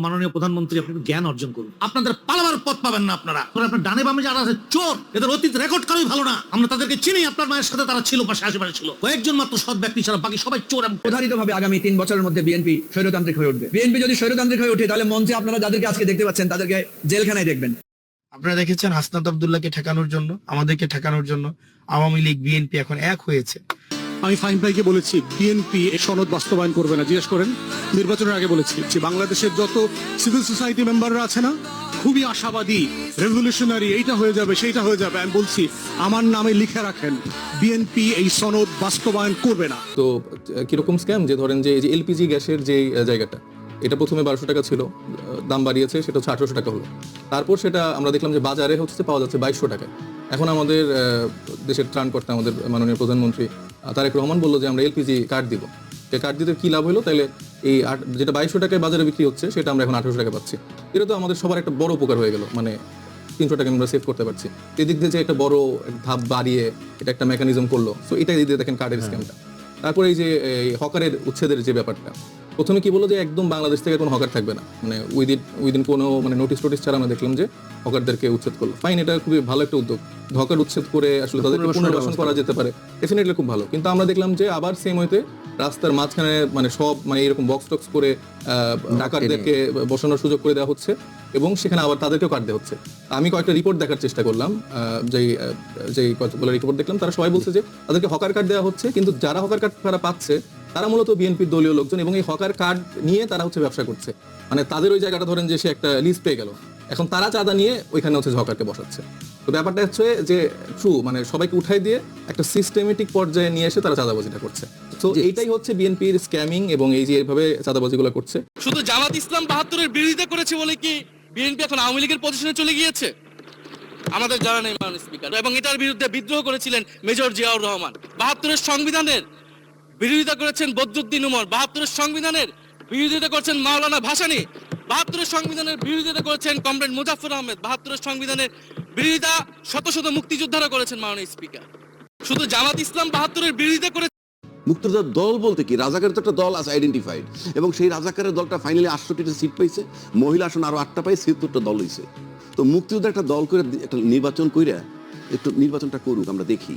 মাননীয় প্রধানমন্ত্রী, আপনি জ্ঞান অর্জন করুন, আপনাদের পালাবার পথ পাবেন না। আপনারা আপনার ডানে বামে যারা আছে চোর, এদের অতীত রেকর্ড করাই ভালো না। আমরা তাদেরকে চিনি, আপনার মায়ের সাথে তারা ছিল, পাশে আশেপাশে ছিল, কয়েকজন মাত্র সৎ ব্যক্তি ছাড়া বাকি সবাই চোর। প্রধারিত ভাবে আগামী 3 বছরের মধ্যে বিএনপি স্বৈরতান্ত্রিক হয়ে উঠবে। বিএনপি যদি স্বৈরতান্ত্রিক হয়ে ওঠে, তাহলে মঞ্চে আপনারা যাদেরকে আজকে দেখতে পাচ্ছেন তাদেরকে জেলখানায় দেখবেন। আপনারা দেখেছেন হাসনাত আব্দুল্লাহকে ঠেকানোর জন্য, আমাদেরকে ঠেকানোর জন্য আওয়ামী লীগ বিএনপি এখন এক হয়েছে। আমি ফাহিম ভাইকে বলেছি বিএনপি এই সনদ বাস্তবায়ন করবে না। জিজ্ঞেস করেন, নির্বাচনের আগে বলেছি যে বাংলাদেশের যত সিভিল সোসাইটি মেম্বাররা আছে না, খুবই আশাবাদী, রেভলিউশনারি, এইটা হয়ে যাবে সেইটা হয়ে যাবে। আমি বলছি আমার নামে লিখে রাখেন, বিএনপি এই সনদ বাস্তবায়ন করবে না। তো কিরকম স্ক্যাম, যে ধরেন যে এলপিজি গ্যাসের যে জায়গাটা, এটা প্রথমে 1200 টাকা ছিল, দাম বাড়িয়েছে, সেটা হচ্ছে 1800 টাকা হলো। তারপর সেটা আমরা দেখলাম যে বাজারে হচ্ছে পাওয়া যাচ্ছে 2200 টাকায়। এখন আমাদের দেশের ত্রাণকর্তা আমাদের মাননীয় প্রধানমন্ত্রী তারেক রহমান বললো যে আমরা এলপিজি কার্ড দিব। যে কার্ড দিতে কী লাভ হলো, তাহলে এই যেটা 2200 টাকায় বাজারে বিক্রি হচ্ছে সেটা আমরা এখন 1800 টাকা পাচ্ছি। এটা তো আমাদের সবার একটা বড় উপকার হয়ে গেল, মানে 300 টাকা আমরা সেভ করতে পারছি। এদিক দিয়ে যে একটা বড় ধাপ বাড়িয়ে এটা একটা মেকানিজম করলো। সো এটাই দিয়ে দেখেন কার্ডের স্ক্যামটা। তারপরে এই যে হকারের উচ্ছেদের যে ব্যাপারটা, প্রথমে কি বললো যে একদম বাংলাদেশ থেকে কোনো হকার থাকবে না, মানে উইদিন কোনো মানে নোটিশ ছাড়া আমরা দেখলাম যে হকারদেরকে উচ্ছেদ করলো। ফাইন, এটা খুবই ভালো একটা উদ্যোগ। হকার উচ্ছেদ করে আসলে তাদেরকে পুনর্বাসন করা যেতে পারে, ডেফিনেটলি খুব ভালো। কিন্তু আমরা দেখলাম যে আবার সেম হইতে রাস্তার মাঝখানে মানে সব মানে এরকম বক্স টক্স করে হকারদেরকে বসানোর সুযোগ করে দেওয়া হচ্ছে এবং সেখানে আবার তাদেরকেও কাট দেওয়া হচ্ছে। আমি কয়েকটা রিপোর্ট দেখার চেষ্টা করলাম, যেই কতগুলো রিপোর্ট দেখলাম, তারা সবাই বলছে যে তাদেরকে হকার কার্ড দেওয়া হচ্ছে, কিন্তু যারা হকার কার্ড তারা পাচ্ছে তারা মূলত বিএনপির দলীয় লোকজন এবং এই হকার কার্ড নিয়ে তারা হচ্ছে ব্যবসা করছে। মানে তাদের ওই জায়গাটা ধরেন যে সে একটা লিজ পেয়ে গেল, এখন তারা চাঁদা নিয়ে ওইখানে হচ্ছে হকারকে বসাচ্ছে। তো ব্যাপারটা হচ্ছে যে ট্রু, মানে সবাইকে উঠাই দিয়ে একটা সিস্টেমেটিক পর্যায়ে নিয়ে এসে তারা চাঁদাবাজিটা করছে। তো এইটাই হচ্ছে বিএনপির স্ক্যামিং এবং এই যে এইভাবে চাঁদাবাজিগুলো করছে। শুধু জামাত ইসলাম 72-এর বিরোধিতা করেছে বলে কি বিএনপি এখন আওয়ামী লীগের পজিশনে চলে গিয়েছে? আমাদের জানা নেই মাননীয় স্পিকার। এবং এটার বিরুদ্ধে বিদ্রোহ করেছিলেন মেজর জিয়াউর রহমান। 72-এর সংবিধানের বিরোধিতা করেছেন বদরুদ্দিন উমর। 72-এর সংবিধানের বিরোধিতা করেছেন মাওলানা ভাসানী। 72-এর সংবিধানের বিরোধিতা করেছেন কমরেড মুজাফফর আহমেদ। 72-এর সংবিধানের বিরোধিতা শত শত মুক্তিযোদ্ধারা করেছেন মাননীয় স্পিকার। শুধু জামাত ইসলাম 72-এর বিরোধিতা করে। মুক্তিযোদ্ধার দল বলতে কি, রাজাকারের তো একটা দল আছে আইডেন্টিফাইড, এবং সেই রাজাকারের দলটা ফাইনালি 68টা সিট পাইছে, মহিলা আসন আরো 8টা পাই, 76টা দল হয়েছে। তো মুক্তিযোদ্ধা একটা দল করে একটা নির্বাচন কইরা একটু নির্বাচনটা করুক, আমরা দেখি।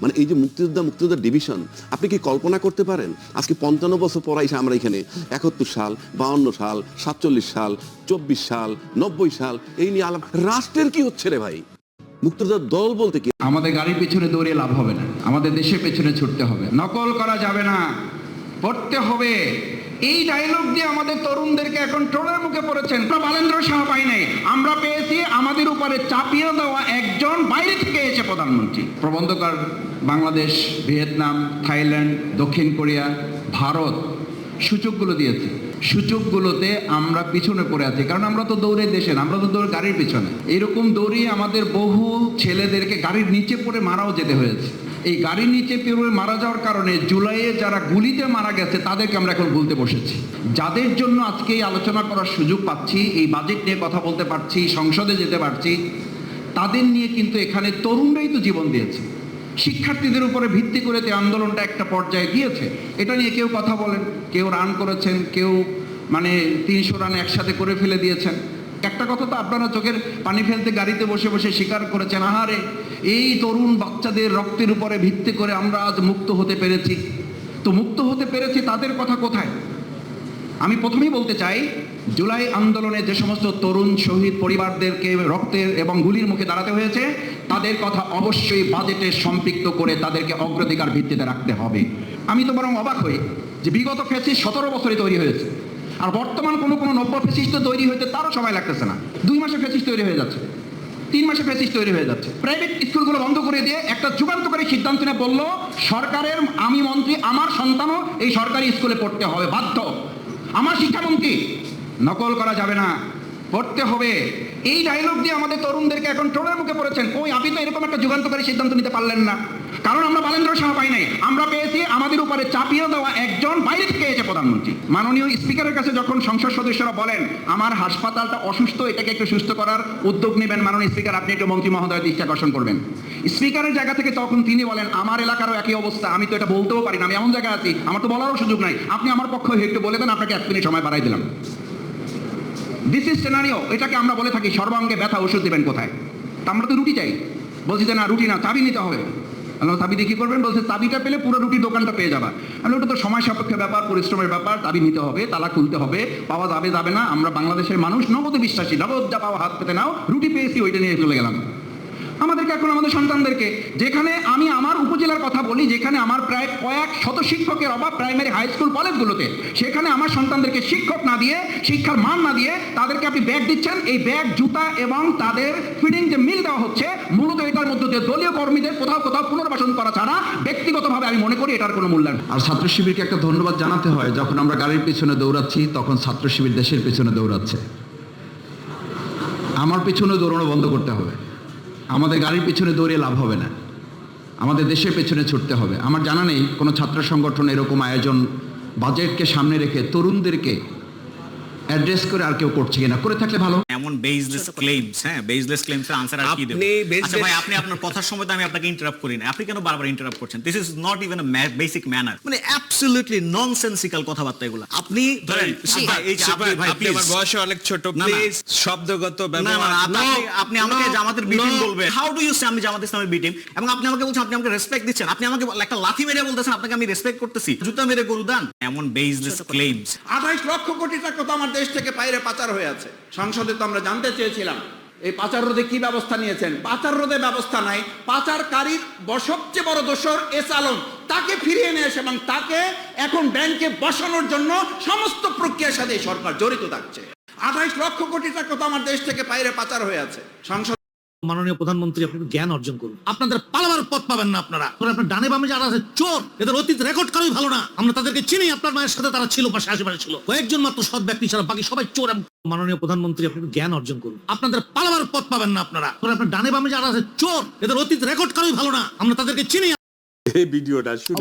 মানে এই যে মুক্তিযোদ্ধা ডিভিশন, আপনি কি কল্পনা করতে পারেন আজকে 55 বছর পর এসে আমরা এখানে 71 সাল, 52 সাল, 47 সাল, 24 সাল, 90 সাল এই নিয়ে আলাপ, রাষ্ট্রের কি হচ্ছে রে ভাই? মুক্তিযোদ্ধার দল বলতে কি? আমাদের গাড়ির পেছনে দৌড়িয়ে লাভ হবে না, আমাদের দেশের পেছনে ছুটতে হবে, নকল করা যাবে না, পড়তে হবে। এই ডায়লগ দিয়ে আমাদের তরুণদেরকে এখন ট্রোলের মুখে পড়েছেন। বালেন্দ্র শাহ পাই নাই, আমরা পেয়েছি আমাদের উপরে চাপিয়ে দেওয়া একজন বাইরে থেকে এসে প্রধানমন্ত্রী। প্রবন্ধকার বাংলাদেশ, ভিয়েতনাম, থাইল্যান্ড, দক্ষিণ কোরিয়া, ভারত সূচকগুলো দিয়েছে। সূচকগুলোতে আমরা পিছনে পড়ে আছি, কারণ আমরা তো দৌড়ে দেশে না, আমরা তো দৌড় গাড়ির পিছনে। এরকম দৌড়িয়ে আমাদের বহু ছেলেদেরকে গাড়ির নিচে পড়ে মারাও যেতে হয়েছে। এই গাড়ির নিচে পড়ে মারা যাওয়ার কারণে জুলাইয়ে যারা গুলিতে মারা গেছে তাদেরকে আমরা এখন ভুলতে বসেছি। যাদের জন্য আজকে এই আলোচনা করার সুযোগ পাচ্ছি, এই বাজেট নিয়ে কথা বলতে পারছি, সংসদে যেতে পারছি, তাদের নিয়ে কিন্তু এখানে তরুণরাই তো জীবন দিয়েছে। শিক্ষার্থীদের উপরে ভিত্তি করে যে আন্দোলনটা একটা পর্যায়ে গিয়েছে, এটা নিয়ে কেউ কথা বলেন, কেউ রান করেছেন, কেউ মানে 300 রান একসাথে করে ফেলে দিয়েছেন। একটা কথা তো আপনারা চোখের পানি ফেলতে গাড়িতে বসে বসে স্বীকার করেছেন, আহারে এই তরুণ বাচ্চাদের রক্তের উপরে ভিত্তি করে আমরা আজ মুক্ত হতে পেরেছি। তো মুক্ত হতে পেরেছি, তাদের কথা কোথায়? আমি প্রথমেই বলতে চাই, জুলাই আন্দোলনে যে সমস্ত তরুণ শহীদ পরিবারদেরকে রক্তের এবং গুলির মুখে দাঁড়াতে হয়েছে, তাদের কথা অবশ্যই বাজেটে সম্পৃক্ত করে তাদেরকে অগ্রাধিকার ভিত্তিতে রাখতে হবে। আমি তো বরং অবাক হই যে বিগত ফ্যাসিস্ট 17 বছরে তৈরি হয়েছে, আর বর্তমান কোনো নব্য ফ্যাসিস্ট তৈরি হতে তারও সময় লাগতেছে না। 2 মাসে ফ্যাসিস্ট তৈরি হয়ে যাচ্ছে, 3 মাসে ফ্যাসিস্ট তৈরি হয়ে যাচ্ছে। প্রাইভেট স্কুলগুলো বন্ধ করে দিয়ে একটা যুগান্তকারী সিদ্ধান্ত নিয়ে বললো, সরকারের, আমি মন্ত্রী, আমার সন্তানও এই সরকারি স্কুলে পড়তে হবে, বাধ্য। আমার শিক্ষামন্ত্রী, নকল করা যাবে না, পড়তে হবে। এই ডায়লগ দিয়ে আমাদের তরুণদেরকে এখন ট্রোলের মুখে পড়েছেন। ওই আপনি তো এরকম একটা যুগান্তকারী সিদ্ধান্ত নিতে পারলেন না, কারণ আমরা বালেন্দ্র শাহ পাই নাই, আমরা পেয়েছি আমাদের উপরে চাপিয়ে দেওয়া একজন বাইরে থেকে এসে প্রধানমন্ত্রী। মাননীয় স্পিকারের কাছে যখন সংসদ সদস্যরা বলেন আমার হাসপাতালটা অসুস্থ, এটাকে একটু সুস্থ করার উদ্যোগ নেবেন, মাননীয় স্পিকার আপনি একটু মন্ত্রী মহোদয়ের দৃষ্টি আকর্ষণ করবেন। স্পিকারের জায়গা থেকে তখন তিনি বলেন আমার এলাকারও একই অবস্থা, আমি তো এটা বলতেও পারি না, আমি এমন জায়গায় আছি আমার তো বলারও সুযোগ নাই, আপনি আমার পক্ষে একটু বলে দেন, আপনাকে 1 মিনিট সময় বাড়াই দিলাম। This is scenario. এটাকে আমরা বলে থাকি সর্বাঙ্গে ব্যথা ওষুধ দেবেন কোথায়? তা আমরা তো রুটি চাই, বলছি যে না রুটি না, চাবি নিতে হবে। আল্লাহ চাবি দিয়ে কি করবেন? বলছে চাবিটা পেলে পুরো রুটির দোকানটা পেয়ে যাবা। আল্লাহ ওটা তো সময় সাপেক্ষ ব্যাপার, পরিশ্রমের ব্যাপার, চাবি নিতে হবে, তালা খুলতে হবে, পাওয়া যাবে না। আমরা বাংলাদেশের মানুষ নগদে বিশ্বাসী, নগদ যা পাওয়া হাত পেতে নাও, রুটি পেয়েছি ওইটা নিয়ে চলে গেলাম। আমাদেরকে এখন আমাদের সন্তানদেরকে, যেখানে আমি আমার উপজেলার কথা বলি, যেখানে আমার প্রায় কয়েক শত শিক্ষকের অভাব প্রাইমারি হাই স্কুল কলেজগুলোতে, সেখানে আমার সন্তানদেরকে শিক্ষক না দিয়ে, শিক্ষার মান না দিয়ে তাদেরকে আপনি ব্যাগ দিচ্ছেন। এই ব্যাগ, জুতা এবং তাদের ফিডিং যে মিল দেওয়া হচ্ছে, মূলত এটার মধ্যে দিয়ে দলীয় কর্মীদের কোথাও পুনর্বাসন করা ছাড়া ব্যক্তিগতভাবে আমি মনে করি এটার কোনো মূল্যায়ন। আর ছাত্র শিবিরকে একটা ধন্যবাদ জানাতে হয়, যখন আমরা গাড়ির পিছনে দৌড়াচ্ছি তখন ছাত্র শিবির দেশের পিছনে দৌড়াচ্ছে। আমার পিছনে দৌড়ানো বন্ধ করতে হবে। আমাদের গাড়ির পিছনে দৌড়িয়ে লাভ হবে না, আমাদের দেশের পেছনে ছুটতে হবে। আমার জানা নেই কোনো ছাত্র সংগঠন এরকম আয়োজন বাজেটকে সামনে রেখে তরুণদেরকে অ্যাড্রেস করে আর কেউ করছে কিনা, করে থাকলে ভালো। এমন বেসলেস ক্লেমস, হ্যাঁ বেসলেস ক্লেমস এর আনসার আর কি দেব? আচ্ছা ভাই, আপনি আপনার কথার সময় তো আমি আপনাকে ইন্টারাপ্ট করি না, আপনি কেন বারবার ইন্টারাপ্ট করছেন? This is not even a basic manner, মানে অ্যাবসলিউটলি ননসেন্সিক্যাল কথাবার্তা এগুলো। আপনি ধরেন এই যে আপনি আমার বয়সে অনেক ছোট, প্লিজ শব্দগত ব্যবহার না। আপনি আমাকে জামাতের বি টিম বলবেন, হাউ ডু ইউ সে আমি জামাত ইসলামের বি টিম? এবং আপনি আমাকে বলছেন আপনি আমাকে রেসপেক্ট দিচ্ছেন, আপনি আমাকে একটা লাথি মেরে বলতেছেন আপনাকে আমি রেসপেক্ট করতেছি, জুতা মেরে গরু দান। এমন বেসলেস ক্লেমস। 28 লক্ষ কোটি টাকা তো আমার দেশ থেকে বাইরে পাচার হয়ে আছে। সংসদে তো আমরা জানতে চেয়েছিলাম এই পাচার রোধে কি ব্যবস্থা নিয়েছেন। পাচার রোধে ব্যবস্থা নাই, পাচারকারীর সবচেয়ে বড় দোষর এস আলম, তাকে ফিরিয়ে নিয়ে এসে এবং তাকে এখন ব্যাংকে বসানোর জন্য সমস্ত প্রক্রিয়ার সাথে সরকার জড়িত থাকছে। 28 লক্ষ কোটি টাকা তো আমার দেশ থেকে বাইরে পাচার হয়ে আছে। সংসদ মাননীয় প্রধানমন্ত্রী, আপনি জ্ঞান অর্জন করুন। আপনাদের পালাবার পথ পাবেন না আপনারা। আপনার ডানে বামে যারা আছে চোর, এদের অতীত রেকর্ড করাই ভালো না। আমরা তাদেরকে চিনি, আপনার মায়ের সাথে তারা ছিল, পাশে আশেপাশে ছিল। কয়েকজন মাত্র সৎ ব্যক্তি ছাড়া বাকি সবাই চোর। মাননীয় প্রধানমন্ত্রী, আপনি জ্ঞান অর্জন করুন। আপনাদের পালাবার পথ পাবেন না আপনারা। আপনার ডানে বামে যারা আছে চোর, এদের অতীত রেকর্ড করাই ভালো না। আমরা তাদেরকে চিনি।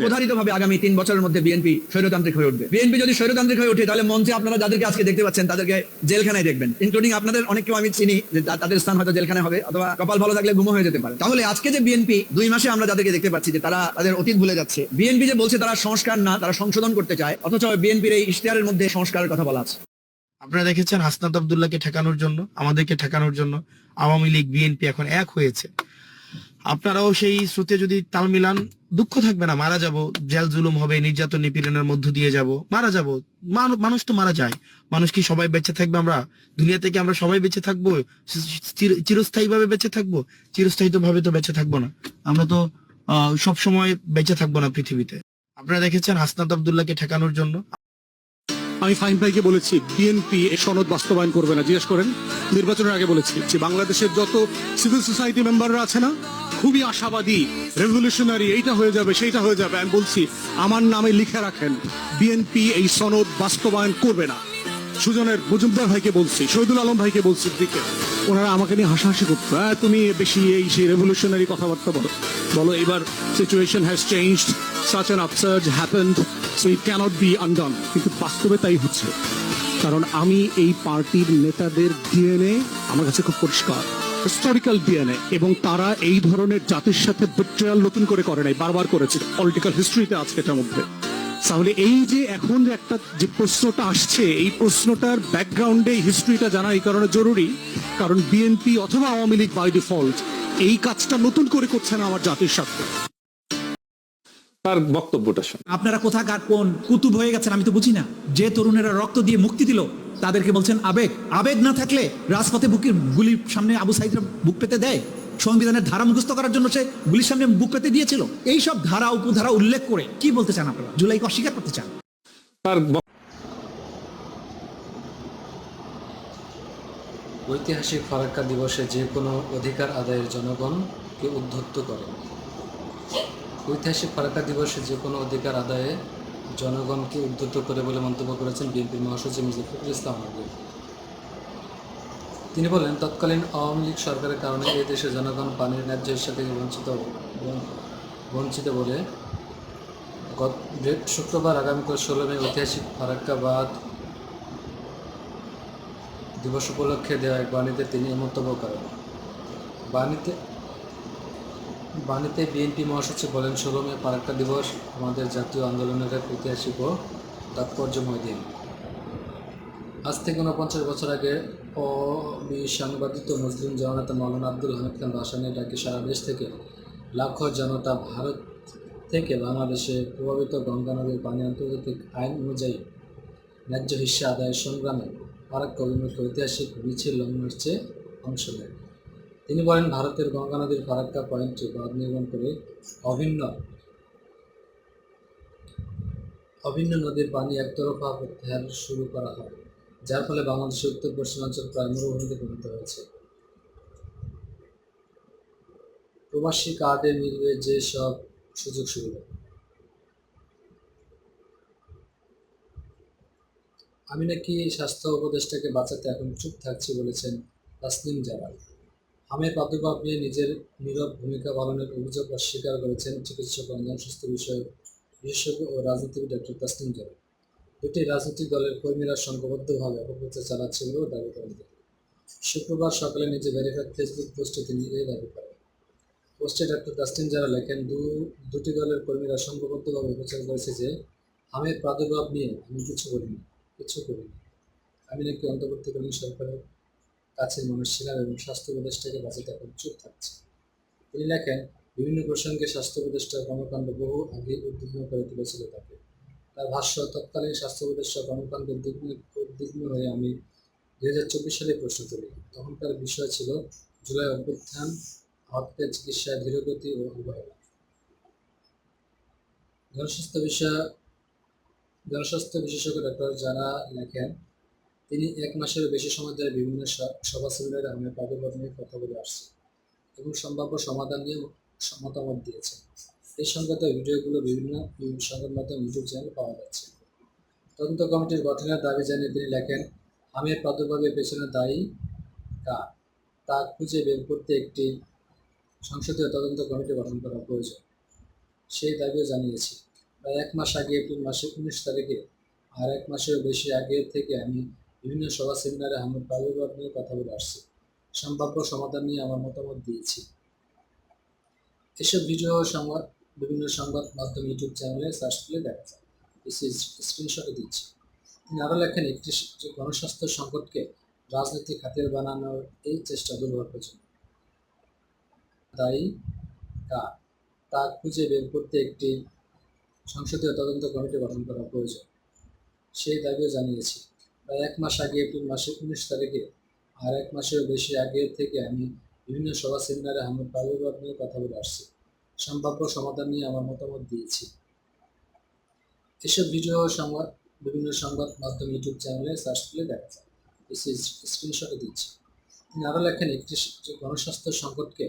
অবধারিতভাবে আগামী 3 বছরের মধ্যে বিএনপি স্বৈরতান্ত্রিক হয়ে উঠবে। বিএনপি যদি স্বৈরতান্ত্রিক হয়ে ওঠে তাহলে মঞ্চে আপনারা যাদেরকে আজকে দেখতে পাচ্ছেন তাদেরকে জেলখানায় দেখবেন, ইনক্লুডিং আপনাদের অনেকেও আমি চিনি যে তাদের স্থান হয়তো জেলখানায় হবে, অথবা কপাল ভালো থাকলে গুম হয়ে যেতে পারে। তাহলে আজকে যে বিএনপি 2 মাসে আমরা যাদেরকে দেখতে পাচ্ছি যে তারা তাদের অতীত ভুলে যাচ্ছে, বিএনপি যে বলছে তারা সংস্কার না, তারা সংশোধন করতে চায়, অথচ বিএনপির এই ইশতেহারের মধ্যে সংস্কারের কথা বলা আছে। আপনারা দেখেছেন হাসনাত আব্দুল্লাহকে ঠেকানোর জন্য, আমাদেরকে ঠেকানোর জন্য আওয়ামী লীগ বিএনপি এখন এক হয়েছে। আপনারাও সেই স্রোতে যদি তাল মিলান, দুঃখ থাকবে না। মারা যাব, জেল জুলুম হবে, নির্যাতন নিপীড়নের মধ্য দিয়ে যাব, মারা যাব। মানুষ তো মারা যায়, মানুষ কি সবাই বেঁচে থাকবে? আমরা দুনিয়া থেকে আমরা সবাই বেঁচে থাকবো? চিরস্থায়ী ভাবে বেঁচে থাকবো? চিরস্থায়িত ভাবে তো বেঁচে থাকবো না। আমরা তো সব সময় বেঁচে থাকবো না পৃথিবীতে। আপনারা দেখেছেন হাসনাত আব্দুল্লাহকে ঠেকানোর জন্য। আমি ফাহিম ভাইকে বলেছি বিএনপি এই সনদ বাস্তবায়ন করবে না। জিজ্ঞেস করেন, নির্বাচনের আগে বলেছি যে বাংলাদেশের যত সিভিল সোসাইটি মেম্বাররা আছে না, খুবই আশাবাদী, রেভলিউশনারি, এইটা হয়ে যাবে সেইটা হয়ে যাবে। আমি বলছি আমার নামে লিখে রাখেন, বিএনপি এই সনদ বাস্তবায়ন করবে না। সুজনের মজুমদার ভাইকে বলছি, শহীদুল আলম ভাইকে বলছি, দিকে ওনারা আমাকে নিয়ে হাসাহাসি করতো, তুমি বেশি এই সেই রেভলিউশনারি কথাবার্তা বলো। এবার situation has changed, such an upsurge happened, so it cannot be undone. কিন্তু বাস্তবে তাই হচ্ছে, কারণ আমি এই পার্টির নেতাদের ডিএনএ আমার কাছে খুব পরিষ্কার, হিস্টোরিক্যাল ডিএনএ, এবং তারা এই ধরনের জাতির সাথে বিট্রেয়াল নতুন করে করে নাই, বারবার করেছে, পলিটিক্যাল হিস্ট্রিতে আছে এটার মধ্যে। তাহলে এই যে এখন যে একটা যে প্রশ্নটা আসছে, এই প্রশ্নটার ব্যাকগ্রাউন্ডে হিস্ট্রিটা জানা এই কারণে জরুরি, কারণ বিএনপি অথবা আওয়ামী লীগ বাই ডিফল্ট এই কাজটা নতুন করে করছে না আমার জাতির সাথে। তার বক্তব্যটা শুনুন। আপনারা কোথাকার কোন কুতুব হয়ে গেছেন আমি তো বুঝি না। যে তরুণেরা রক্ত দিয়ে মুক্তি দিল তাদেরকে বলছেন আবেগ। আবেগ না থাকলে রাজপথে বুকের গুলির সামনে আবু সাইদরা বুক পেতে দেয়? সংবিধানের ধারা মুখস্থ করার জন্য সে গুলির সামনে বুক পেতে দিয়েছিল? এই সব ধারা উপধারা উল্লেখ করে কি বলতে চান আপনারা? জুলাইকে অস্বীকার করতে চান? তার ঐতিহাসিক ফারাক্কা দিবসে যে কোনো অধিকার আদায়ের জনগণকে উদ্ধত্ত করে। ঐতিহাসিক ফারাক্কা দিবসে যে কোনো অধিকার আদায়ে জনগণকে উদ্ধত্ত করে বলে মন্তব্য করেছেন বিএনপির মহাসচিব মির্জা ফখরুল ইসলাম আলমগীর। তিনি বলেন, তৎকালীন আওয়ামী লীগ সরকারের কারণে এই দেশে জনগণ পানির ন্যায্য হিস্যা থেকে বঞ্চিত বলে শুক্রবার আগামীকাল 16 মে ঐতিহাসিক ফারাক্কা বাঁধ দিবস উপলক্ষে দেওয়া এক বাণীতে তিনি এই মন্তব্য করেন। বাণীতে বিএনপি মহাসচিব বলেন, 16 মে ফারাক্কা দিবস আমাদের জাতীয় আন্দোলনের এক ঐতিহাসিক ও তাৎপর্যময় দিন। আজ থেকে 49 বছর আগে অবিসংবাদিত মুসলিম জননেতা মৌলানা আব্দুল হামিদ খান ভাসানীর ডাকে সারা দেশ থেকে লাখো জনতা ভারত থেকে বাংলাদেশে প্রভাবিত গঙ্গা নদীর পানি আন্তর্জাতিক আইন অনুযায়ী ন্যায্য হিস্সা আদায়ের সংগ্রামে ফারাক্কা অভিমুখে ঐতিহাসিক মিছিল লং মার্চে অংশ নেয়। তিনি বলেন, ভারতের গঙ্গা নদীর ফারাক্কা পয়েন্টে বাঁধ নির্মাণ করে অভিন্ন নদীর পানি একতরফা প্রত্যাহার শুরু করা হয়, যার ফলে বাংলাদেশের উত্তর পশ্চিমাঞ্চল প্রায় মরুভূমিতে পরিণত হয়েছে। প্রবাসী কার্ডে মিলবে যে সব সুযোগ সুবিধা। আমি নাকি স্বাস্থ্য উপদেষ্টাকে বাঁচাতে এখন চুপ থাকছি বলেছেন তাসনিম জারাল। হামের প্রাদুর্ভাব নিয়ে নিজের নীরব ভূমিকা পালনের অভিযোগ অস্বীকার করেছেন চিকিৎসক ও জনস্বাস্থ্য বিষয়ক বিশেষজ্ঞ ও রাজনীতিবিদ ডক্টর তাসনিম জারাল। দুটি রাজনৈতিক দলের কর্মীরা সংঘবদ্ধভাবে অপপ্রচার চালাচ্ছে বলেও দাবি করেন তিনি। শুক্রবার সকালে নিজে ভেরিফাইড ফেসবুক পোস্টে তিনি এই দাবি করেন। পোস্টে ডক্টর তাসনিম জারাল লেখেন, দুটি দলের কর্মীরা সংঘবদ্ধভাবে প্রচার করেছে যে হামের প্রাদুর্ভাব নিয়ে আমি কিছু করিনি। আমি নাকি অন্তর্বর্তীকালীন সরকারের কাছের মানুষ ছিলাম এবং স্বাস্থ্য উপদেষ্টাকে বাঁচাতে এখন চুপ থাকছে। তিনি লেখেন, বিভিন্ন প্রসঙ্গে স্বাস্থ্য উপদেষ্টার কর্মকাণ্ড বহু আগে উদ্বিগ্ন করে তুলেছিল তাকে। তার ভাষ্য, তৎকালীন স্বাস্থ্য উপদেষ্টার কর্মকাণ্ডের উদ্বিগ্ন হয়ে আমি 2024 সালে প্রশ্ন তুলি। তখনকার বিষয় ছিল জুলাই অভ্যুত্থান, আহতদের চিকিৎসায় ধীরগতি ও অবহেলা। জনস্বাস্থ্য বিশেষজ্ঞ ডক্টর যারা লেখেন, তিনি 1 মাসেরও বেশি সময় ধরে বিভিন্ন সভা সেমিনারে হামের প্রাদুর্ভাব নিয়ে কথা বলে আসছে এবং সম্ভাব্য সমাধান নিয়ে মতামত দিয়েছেন। এই সংক্রান্ত ভিডিওগুলো বিভিন্ন সংবাদ মাধ্যম ইউটিউব চ্যানেলে পাওয়া যাচ্ছে। তদন্ত কমিটির গঠনের দাবি জানিয়ে তিনি লেখেন, হামের প্রাদুর্ভাবের পেছনে দায়ী কার তা খুঁজে বের করতে একটি সংসদীয় তদন্ত কমিটি গঠন করা প্রয়োজন, সেই দাবিও জানিয়েছি। প্রায় 1 মাস আগে এপ্রিল মাসের 19 তারিখে আর 1 মাসেরও বেশি আগে থেকে আমি বিভিন্ন সভা সেমিনারে হামের প্রাদুর্ভাব নিয়ে কথা বলে আসছি, সম্ভাব্য সমাধান নিয়ে আমার মতামত দিয়েছি। এসব ভিডিও বিভিন্ন সংবাদ মাধ্যম ইউটিউব চ্যানেলে সার্চ করলে দেখা যায়। স্ক্রিনশটে দিচ্ছি। তিনি আরও লেখেন, একটি গণস্বাস্থ্য সংকটকে রাজনৈতিক হাতিয়ার বানানোর এই চেষ্টা দুর্ভাগ্যজনক। দায়ী কার তা খুঁজে বের করতে একটি সংসদীয় তদন্ত কমিটি গঠন করা প্রয়োজন, সেই দাবিও জানিয়েছি। প্রায় 1 মাস আগে এপ্রিল মাসের 19 তারিখে আর 1 মাসেরও বেশি আগে থেকে আমি বিভিন্ন সভা সেমিনারে হামের প্রাদুর্ভাব নিয়ে কথা বলে আসছি, সম্ভাব্য সমাধান নিয়ে আমার মতামত দিয়েছি। এসব ভিডিও বিভিন্ন সংবাদ মাধ্যম ইউটিউব চ্যানেলে সার্চ করলে দেখা যায়। স্ক্রিনশটে দিচ্ছি। তিনি আরও লেখেন, একটি গণস্বাস্থ্য সংকটকে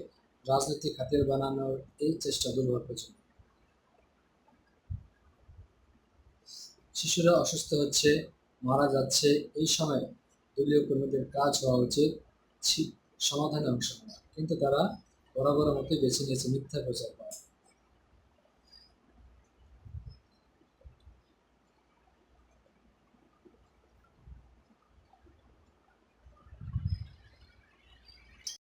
রাজনৈতিক হাতিয়ার বানানোর এই চেষ্টা দুর্ভাগ্যজনক। শিশুরা অসুস্থ হচ্ছে, মারা যাচ্ছে, এই সময়ে দলীয় কর্মীদের কাজ হওয়া উচিত সমাধানে অংশ নেওয়া, কিন্তু তারা বরাবর মতোই বেছে নিয়েছে মিথ্যা প্রচার করা।